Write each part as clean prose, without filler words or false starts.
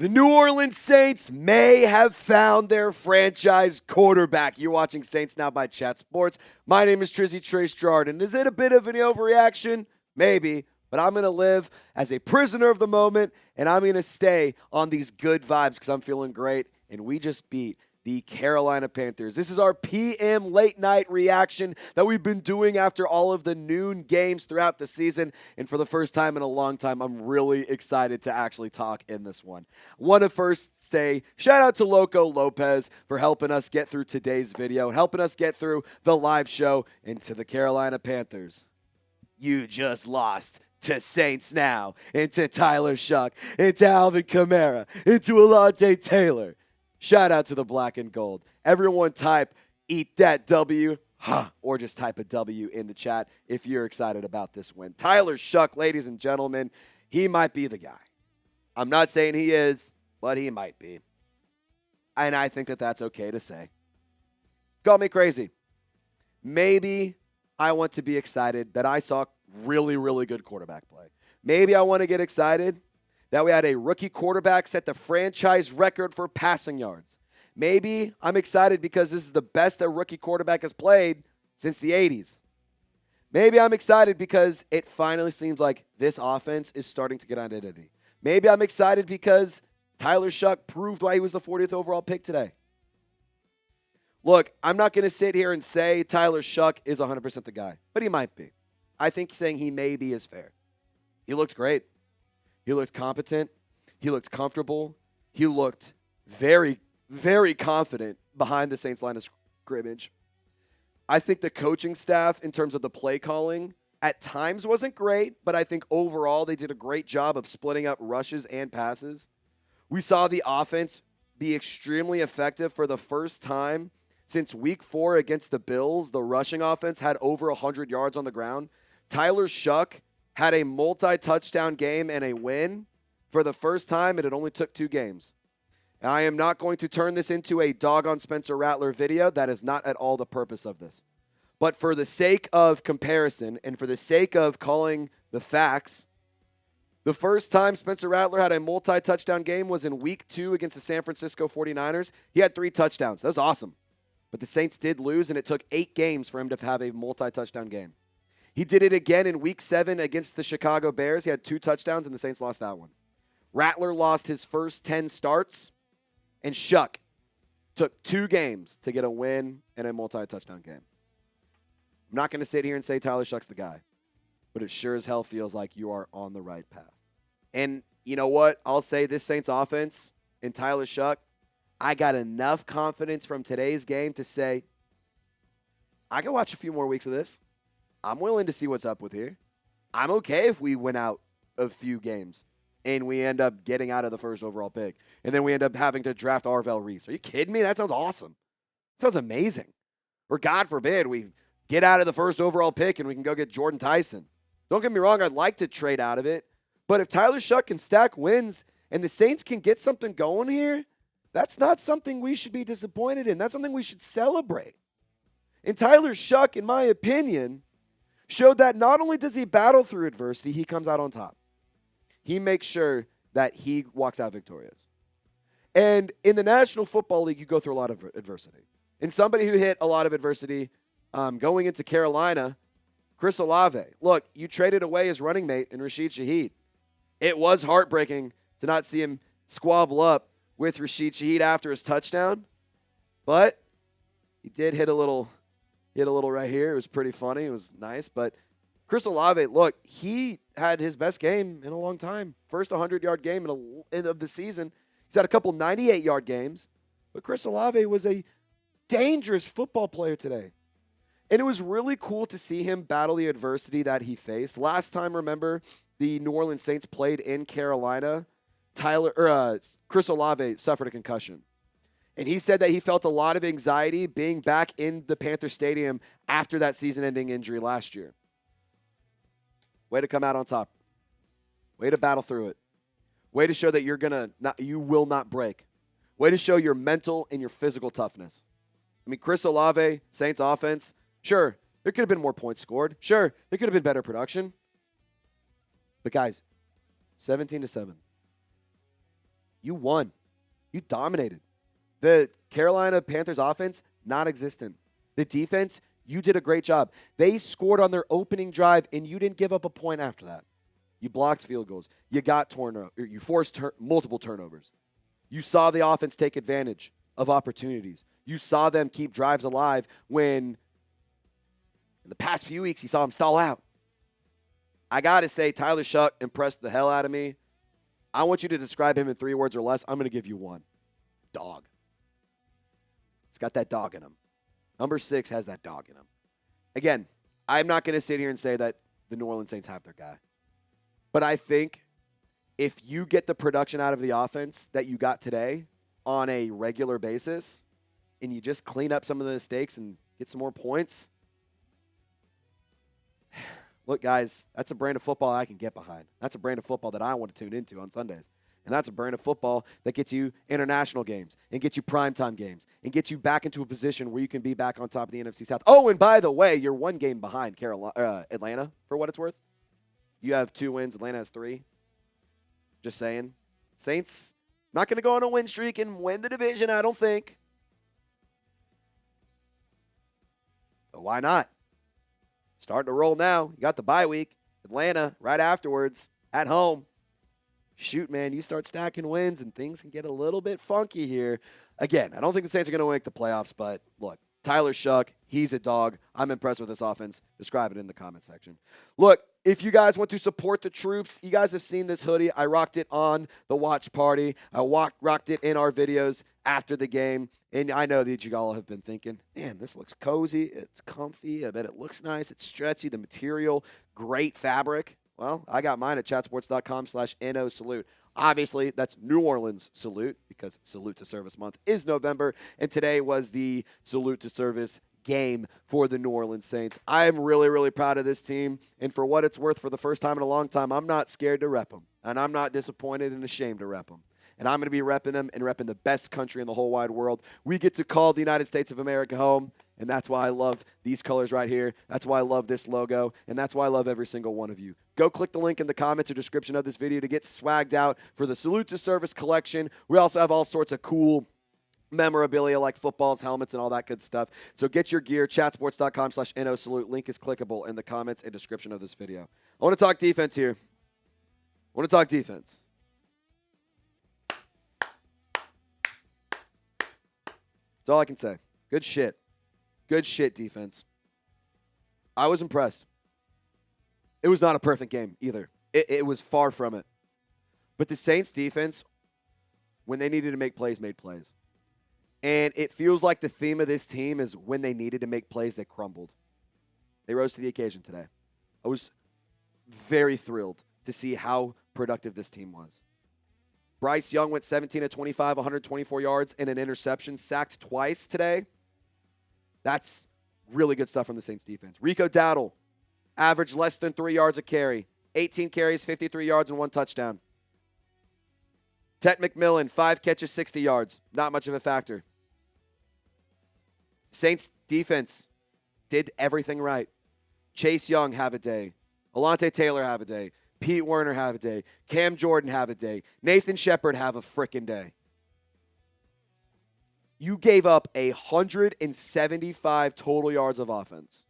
The New Orleans Saints may have found their franchise quarterback. You're watching Saints Now by Chat Sports. My name is Trizzy Trace Girouard, and is it a bit of an overreaction? Maybe, but I'm going to live as a prisoner of the moment, and I'm going to stay on these good vibes because I'm feeling great, and we just beat the Carolina Panthers. This is our PM late night reaction that we've been doing after all of the noon games throughout the season. And for the first time in a long time, I'm really excited to actually talk in this one. Want to first say shout out to Loco Lopez for helping us get through today's video and helping us get through the live show into the Carolina Panthers. You just lost to Saints Now, into Tyler Shough, into Alvin Kamara, into Alante Taylor. Shout out to the black and gold. Everyone type, eat that W, or just type a W in the chat if you're excited about this win. Tyler Shough, ladies and gentlemen, he might be the guy. I'm not saying he is, but he might be. And I think that that's okay to say. Call me crazy. Maybe I want to be excited that I saw really, really good quarterback play. Maybe I want to get excited that we had a rookie quarterback set the franchise record for passing yards. Maybe I'm excited because this is the best a rookie quarterback has played since the 80s. Maybe I'm excited because it finally seems like this offense is starting to get identity. Maybe I'm excited because Tyler Shough proved why he was the 40th overall pick today. Look, I'm not going to sit here and say Tyler Shough is 100% the guy, but he might be. I think saying he may be is fair. He looked great. He looked competent. He looked comfortable. He looked very, very confident behind the Saints line of scrimmage. I think the coaching staff, in terms of the play calling, at times wasn't great, but I think overall they did a great job of splitting up rushes and passes. We saw the offense be extremely effective for the first time since week 4 against the Bills. The rushing offense had over 100 yards on the ground. Tyler Shough had a multi-touchdown game and a win for the first time, and it only took 2 games. And I am not going to turn this into a dog on Spencer Rattler video. That is not at all the purpose of this. But for the sake of comparison and for the sake of calling the facts, the first time Spencer Rattler had a multi-touchdown game was in week 2 against the San Francisco 49ers. He had 3 touchdowns. That was awesome. But the Saints did lose, and it took 8 games for him to have a multi-touchdown game. He did it again in week 7 against the Chicago Bears. He had 2 touchdowns, and the Saints lost that one. Rattler lost his first 10 starts, and Shough took 2 games to get a win and a multi-touchdown game. I'm not going to sit here and say Tyler Shough's the guy, but it sure as hell feels like you are on the right path. And you know what? I'll say this Saints offense and Tyler Shough, I got enough confidence from today's game to say I can watch a few more weeks of this. I'm willing to see what's up with here. I'm okay if we win out a few games and we end up getting out of the first overall pick. And then we end up having to draft Arvell Reese. Are you kidding me? That sounds awesome. That sounds amazing. Or God forbid we get out of the first overall pick and we can go get Jordan Tyson. Don't get me wrong, I'd like to trade out of it. But if Tyler Shough can stack wins and the Saints can get something going here, that's not something we should be disappointed in. That's something we should celebrate. And Tyler Shough, in my opinion, showed that not only does he battle through adversity, he comes out on top. He makes sure that he walks out victorious. And in the National Football League, you go through a lot of adversity. And somebody who hit a lot of adversity going into Carolina, Chris Olave. Look, you traded away his running mate in Rashid Shaheed. It was heartbreaking to not see him squabble up with Rashid Shaheed after his touchdown. But he did hit a little right here. It was pretty funny. It was nice. But Chris Olave, look, he had his best game in a long time. First 100-yard game of the season. He's had a couple 98-yard games. But Chris Olave was a dangerous football player today. And it was really cool to see him battle the adversity that he faced. Last time, remember, the New Orleans Saints played in Carolina. Chris Olave suffered a concussion. And he said that he felt a lot of anxiety being back in the Panther Stadium after that season-ending injury last year. Way to come out on top. Way to battle through it. Way to show that you will not break. Way to show your mental and your physical toughness. I mean, Chris Olave, Saints offense, sure, there could have been more points scored. Sure, there could have been better production. But guys, 17-7. You won. You dominated. The Carolina Panthers offense, non-existent. The defense, you did a great job. They scored on their opening drive, and you didn't give up a point after that. You blocked field goals. You got you forced multiple turnovers. You saw the offense take advantage of opportunities. You saw them keep drives alive when in the past few weeks you saw them stall out. I got to say, Tyler Shough impressed the hell out of me. I want you to describe him in 3 words or less. I'm going to give you 1. Dog. He's got that dog in him. Number 6 has that dog in him. Again, I'm not going to sit here and say that the New Orleans Saints have their guy. But I think if you get the production out of the offense that you got today on a regular basis and you just clean up some of the mistakes and get some more points, look, guys, that's a brand of football I can get behind. That's a brand of football that I want to tune into on Sundays. And that's a brand of football that gets you international games and gets you primetime games and gets you back into a position where you can be back on top of the NFC South. Oh, and by the way, you're 1 game behind Atlanta, for what it's worth. You have 2 wins. Atlanta has 3. Just saying. Saints not going to go on a win streak and win the division, I don't think. But why not? Starting to roll now. You got the bye week. Atlanta right afterwards at home. Shoot, man, you start stacking wins and things can get a little bit funky here. Again, I don't think the Saints are going to make the playoffs, but look, Tyler Shough, he's a dog. I'm impressed with this offense. Describe it in the comment section. Look, if you guys want to support the troops, you guys have seen this hoodie. I rocked it on the watch party. I rocked it in our videos after the game. And I know that you all have been thinking, man, this looks cozy. It's comfy. I bet it looks nice. It's stretchy. The material, great fabric. Well, I got mine at chatsports.com/NO Salute. Obviously, that's New Orleans Salute because Salute to Service Month is November, and today was the Salute to Service game for the New Orleans Saints. I'm really, really proud of this team, and for what it's worth, for the first time in a long time, I'm not scared to rep them, and I'm not disappointed and ashamed to rep them. And I'm going to be repping them and repping the best country in the whole wide world. We get to call the United States of America home, and that's why I love these colors right here. That's why I love this logo, and that's why I love every single one of you. Go click the link in the comments or description of this video to get swagged out for the Salute to Service collection. We also have all sorts of cool memorabilia like footballs, helmets, and all that good stuff. So get your gear, chatsports.com/NO Salute. Link is clickable in the comments and description of this video. I want to talk defense here. I want to talk defense. That's all I can say. Good shit. Good shit, defense. I was impressed. It was not a perfect game either. It was far from it. But the Saints defense, when they needed to make plays, made plays. And it feels like the theme of this team is when they needed to make plays, they crumbled. They rose to the occasion today. I was very thrilled to see how productive this team was. Bryce Young went 17 of 25, 124 yards and an interception, sacked twice today. That's really good stuff from the Saints defense. Rico Dowdle averaged less than 3 yards a carry, 18 carries, 53 yards, and 1 touchdown. Tet McMillan, 5 catches, 60 yards. Not much of a factor. Saints defense did everything right. Chase Young have a day. Alante Taylor have a day. Pete Werner have a day. Cam Jordan have a day. Nathan Shepard have a frickin' day. You gave up 175 total yards of offense.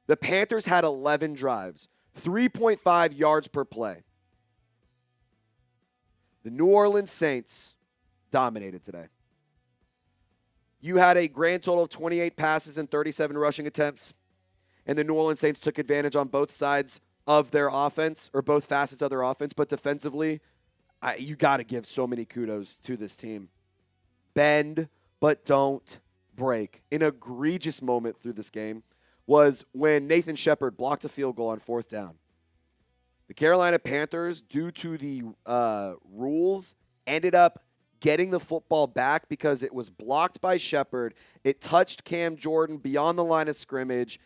The Panthers had 11 drives, 3.5 yards per play. The New Orleans Saints dominated today. You had a grand total of 28 passes and 37 rushing attempts, and the New Orleans Saints took advantage on both sides of their offense, or both facets of their offense, but defensively, you got to give so many kudos to this team. Bend, but don't break. An egregious moment through this game was when Nathan Shepard blocked a field goal on 4th down. The Carolina Panthers, due to the rules, ended up getting the football back because it was blocked by Shepard. It touched Cam Jordan beyond the line of scrimmage.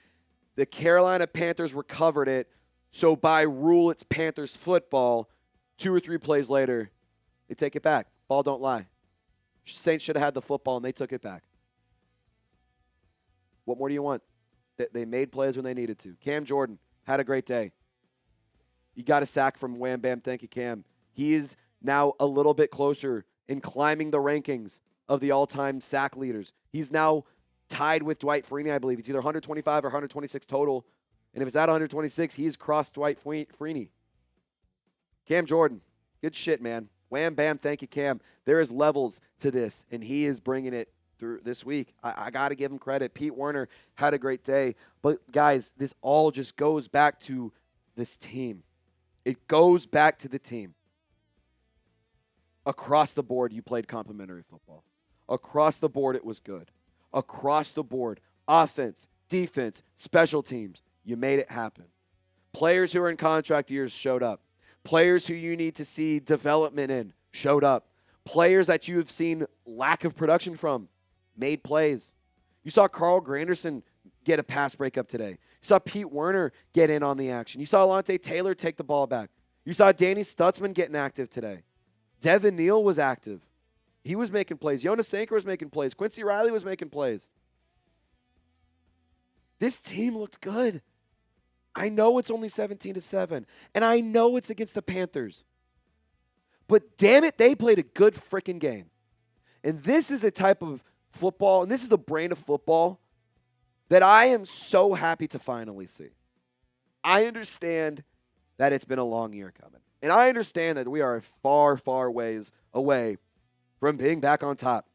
The Carolina Panthers recovered it. So by rule, it's Panthers football. 2 or 3 plays later, they take it back. Ball don't lie. Saints should have had the football, and they took it back. What more do you want? They made plays when they needed to. Cam Jordan had a great day. You got a sack from Wham Bam. Thank you, Cam. He is now a little bit closer in climbing the rankings of the all-time sack leaders. He's now tied with Dwight Freeney, I believe. It's either 125 or 126 total. And if it's at 126, he's crossed Dwight Freeney. Cam Jordan, good shit, man. Wham, bam, thank you, Cam. There is levels to this, and he is bringing it through this week. I got to give him credit. Pete Werner had a great day. But, guys, this all just goes back to this team. It goes back to the team. Across the board, you played complimentary football. Across the board, it was good. Across the board, offense, defense, special teams, you made it happen. Players who are in contract years showed up. Players who you need to see development in showed up. Players that you have seen lack of production from made plays. You saw Carl Granderson get a pass breakup today. You saw Pete Werner get in on the action. You saw Alontae Taylor take the ball back. You saw Danny Stutzman getting active today. Devin Neal was active. He was making plays. Jonas Sanker was making plays. Quincy Riley was making plays. This team looked good. I know it's only 17-7, and I know it's against the Panthers. But damn it, they played a good freaking game. And this is a type of football, and this is the brain of football that I am so happy to finally see. I understand that it's been a long year coming. And I understand that we are far, far ways away from being back on top.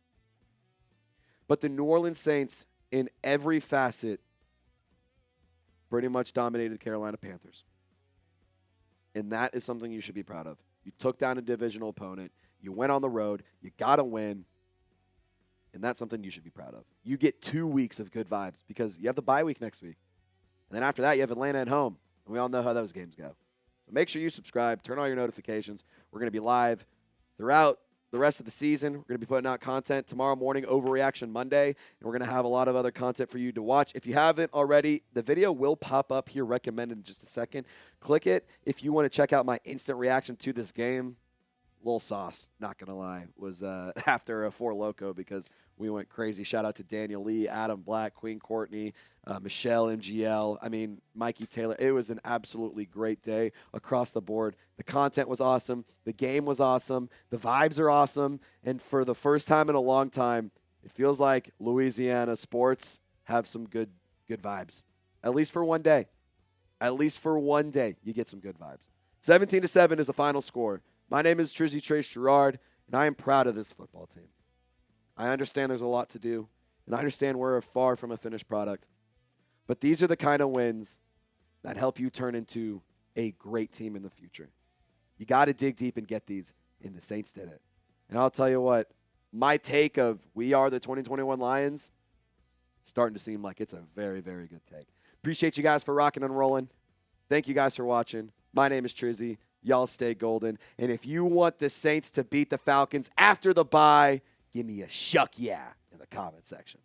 But the New Orleans Saints, in every facet, pretty much dominated the Carolina Panthers. And that is something you should be proud of. You took down a divisional opponent. You went on the road. You got to win. And that's something you should be proud of. You get 2 weeks of good vibes because you have the bye week next week. And then after that, you have Atlanta at home. And we all know how those games go. So make sure you subscribe. Turn on your notifications. We're going to be live throughout the rest of the season. We're going to be putting out content tomorrow morning, Overreaction Monday, and we're going to have a lot of other content for you to watch. If you haven't already, the video will pop up here recommended in just a second. Click it if you want to check out my instant reaction to this game. Little sauce, not going to lie, was after a Four Loko because we went crazy. Shout out to Daniel Lee, Adam Black, Queen Courtney, Michelle, MGL. I mean, Mikey Taylor. It was an absolutely great day across the board. The content was awesome. The game was awesome. The vibes are awesome. And for the first time in a long time, it feels like Louisiana sports have some good vibes. At least for one day. At least for one day, you get some good vibes. 17-7 is the final score. My name is Trizzy Trace Girouard, and I am proud of this football team. I understand there's a lot to do, and I understand we're far from a finished product. But these are the kind of wins that help you turn into a great team in the future. You got to dig deep and get these, and the Saints did it. And I'll tell you what, my take of we are the 2021 Lions starting to seem like it's a very, very good take. Appreciate you guys for rocking and rolling. Thank you guys for watching. My name is Trizzy. Y'all stay golden. And if you want the Saints to beat the Falcons after the bye, give me a shuck yeah in the comment section.